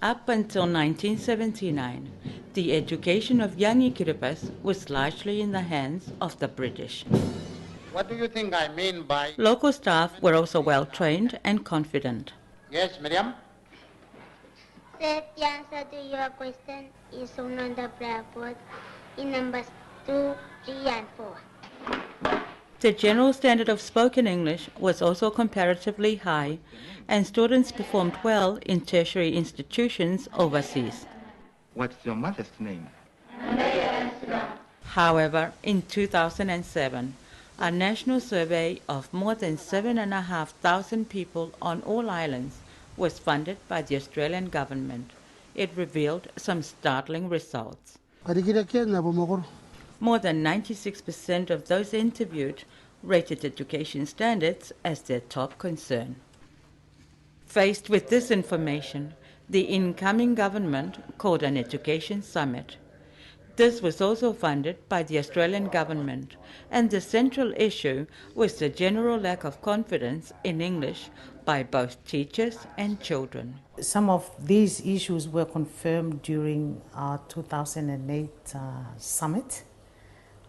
Up until 1979, the education of young Kiribati was largely in the hands of the British. What do you think I mean by... Local staff were also well trained and confident. Yes, Miriam? Sir, the answer to your question is shown on the blackboard in numbers 2, 3, and 4. The general standard of spoken English was also comparatively high, and students performed well in tertiary institutions overseas. What's your mother's name? However, in 2007, a national survey of more than 7,500 people on all islands was funded by the Australian government. It revealed some startling results. More than 96% of those interviewed rated education standards as their top concern. Faced with this information, the incoming government called an education summit. This was also funded by the Australian government, and the central issue was the general lack of confidence in English by both teachers and children. Some of these issues were confirmed during our 2008 summit,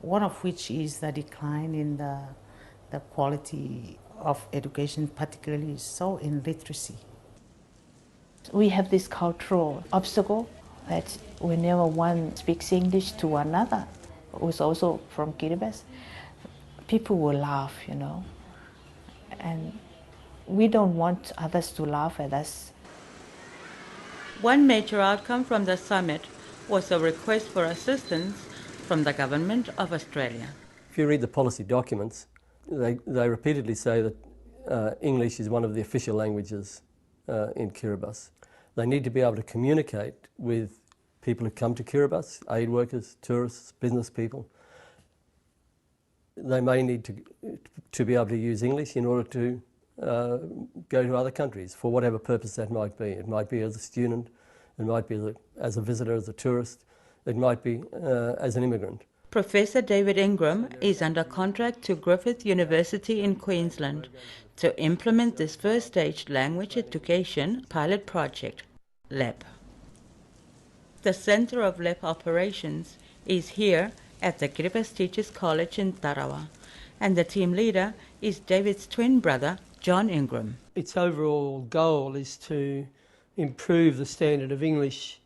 one of which is the decline in the quality of education, particularly so in literacy. We have this cultural obstacle that whenever one speaks English to another, who's also from Kiribati, people will laugh, and we don't want others to laugh at us. One major outcome from the summit was a request for assistance from the Government of Australia. If you read the policy documents, they repeatedly say that English is one of the official languages in Kiribati. They need to be able to communicate with people who come to Kiribati, aid workers, tourists, business people. They may need to be able to use English in order to go to other countries for whatever purpose that might be. It might be as a student, it might be as a visitor, as a tourist, it might be as an immigrant. Professor David Ingram is under contract to Griffith University in Queensland to implement this first stage language education pilot project, LEPP. The Centre of LEPP operations is here at the Kiribati Teachers College in Tarawa, and the team leader is David's twin brother, John Ingram. Its overall goal is to improve the standard of English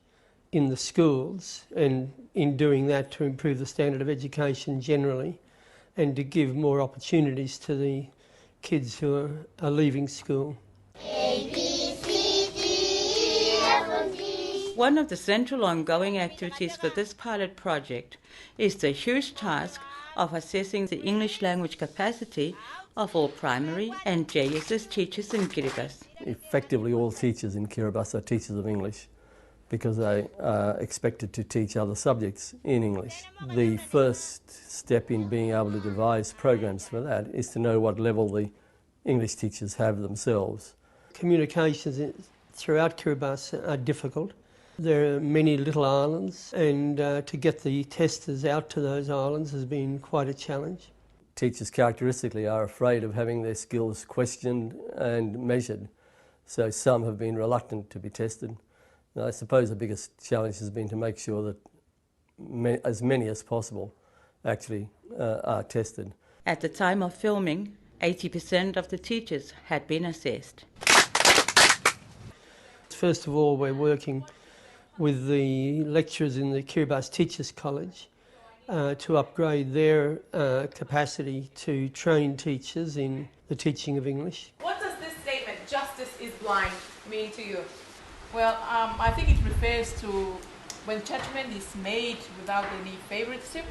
in the schools, and in doing that to improve the standard of education generally, and to give more opportunities to the kids who are leaving school. One of the central ongoing activities for this pilot project is the huge task of assessing the English language capacity of all primary and JSS teachers in Kiribati. Effectively all teachers in Kiribati are teachers of English because they are expected to teach other subjects in English. The first step in being able to devise programs for that is to know what level the English teachers have themselves. Communications throughout Kiribati are difficult. There are many little islands, and to get the testers out to those islands has been quite a challenge. Teachers characteristically are afraid of having their skills questioned and measured, so some have been reluctant to be tested. Now, I suppose the biggest challenge has been to make sure that as many as possible actually are tested. At the time of filming, 80% of the teachers had been assessed. First of all, we're working with the lecturers in the Kiribati Teachers College to upgrade their capacity to train teachers in the teaching of English. What does this statement, "justice is blind," mean to you? Well, I think it refers to when judgment is made without any favoritism.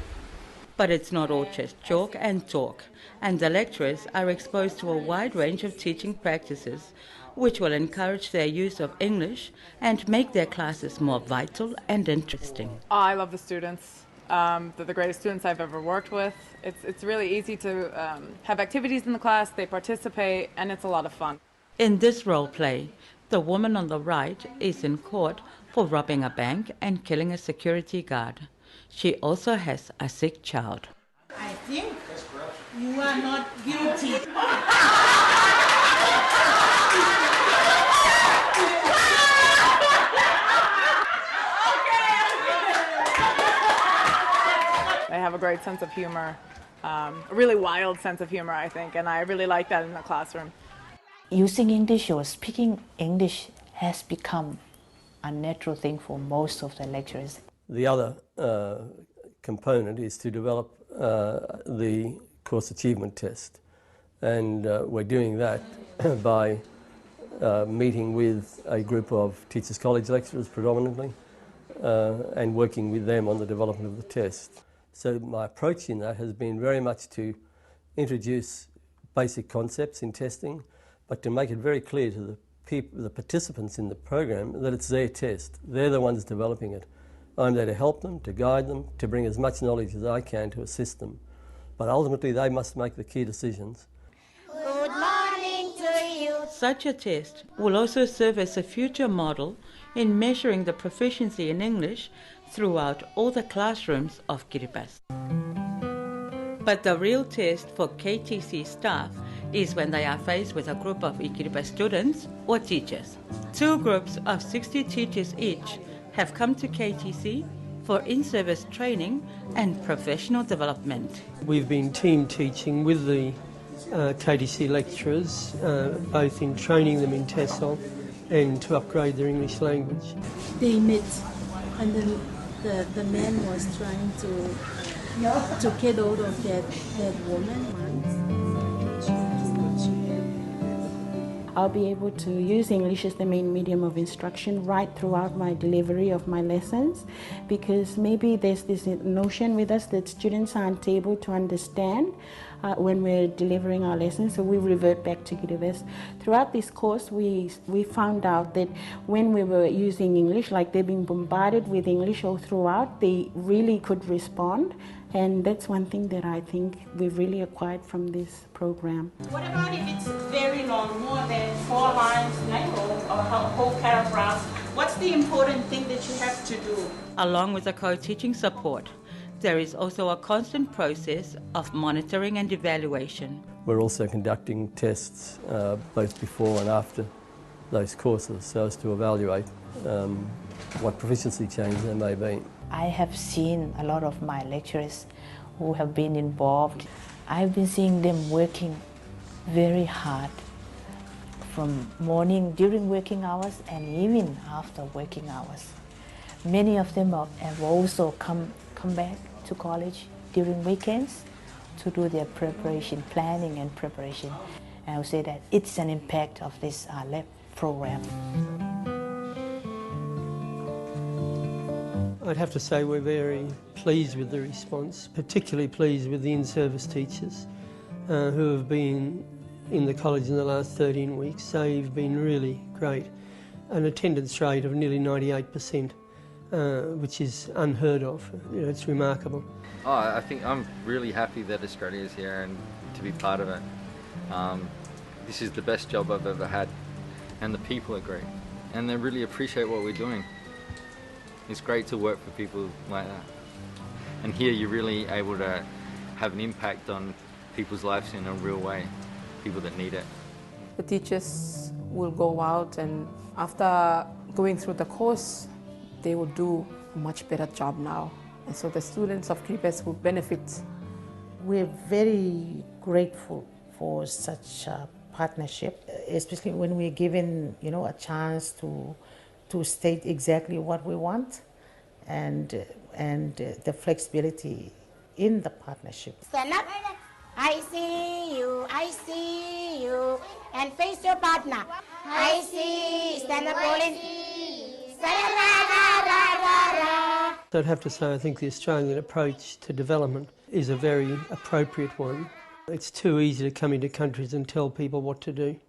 But it's not all just chalk and talk, and the lecturers are exposed to a wide range of teaching practices which will encourage their use of English and make their classes more vital and interesting. I love the students. They're the greatest students I've ever worked with. It's really easy to have activities in the class, they participate, and it's a lot of fun. In this role play, the woman on the right is in court for robbing a bank and killing a security guard. She also has a sick child. I think you are not guilty. great sense of humor, a really wild sense of humor, I think, and I really like that in the classroom. Using English or speaking English has become a natural thing for most of the lecturers. The other component is to develop the course achievement test, and we're doing that by meeting with a group of Teachers College lecturers predominantly and working with them on the development of the test. So my approach in that has been very much to introduce basic concepts in testing, but to make it very clear to the participants in the program that it's their test. They're the ones developing it. I'm there to help them, to guide them, to bring as much knowledge as I can to assist them. But ultimately they must make the key decisions. Good morning to you. Such a test will also serve as a future model in measuring the proficiency in English throughout all the classrooms of Kiribati. But the real test for KTC staff is when they are faced with a group of Kiribati students or teachers. 2 groups of 60 teachers each have come to KTC for in-service training and professional development. We've been team teaching with the KTC lecturers, both in training them in TESOL and to upgrade their English language. They met, and then the man was trying to get hold of that woman. I'll be able to use English as the main medium of instruction right throughout my delivery of my lessons, because maybe there's this notion with us that students aren't able to understand when we're delivering our lessons, so we revert back to Kiribati. Throughout this course, we found out that when we were using English, like they're being bombarded with English all throughout, they really could respond. And that's one thing that I think we've really acquired from this program. What about if it's very long, more than 4 lines, or whole paragraphs? What's the important thing that you have to do? Along with the co-teaching support, there is also a constant process of monitoring and evaluation. We're also conducting tests both before and after those courses so as to evaluate what proficiency change there may be. I have seen a lot of my lecturers who have been involved. I've been seeing them working very hard from morning during working hours and even after working hours. Many of them have also come back to college during weekends to do their preparation, planning and preparation. And I would say that it's an impact of this LEPP program. I'd have to say we're very pleased with the response, particularly pleased with the in-service teachers who have been in the college in the last 13 weeks. They've been really great. An attendance rate of nearly 98%, which is unheard of. You know, it's remarkable. Oh, I think I'm really happy that Australia is here and to be part of it. This is the best job I've ever had, and the people are great, and they really appreciate what we're doing. It's great to work for people like that. And here you're really able to have an impact on people's lives in a real way, people that need it. The teachers will go out, and after going through the course, they will do a much better job now. And so the students of Kiribati will benefit. We're very grateful for such a partnership, especially when we're given, a chance to state exactly what we want and the flexibility in the partnership. Stand up. I see you, and face your partner. I see, stand up, rolling. So I'd have to say I think the Australian approach to development is a very appropriate one. It's too easy to come into countries and tell people what to do.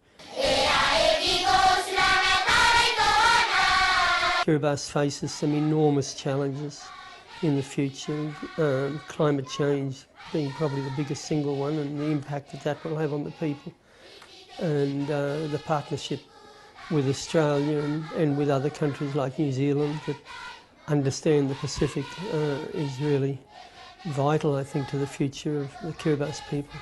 Kiribati faces some enormous challenges in the future, climate change being probably the biggest single one, and the impact that will have on the people. And the partnership with Australia and with other countries like New Zealand that understand the Pacific is really vital, I think, to the future of the Kiribati people.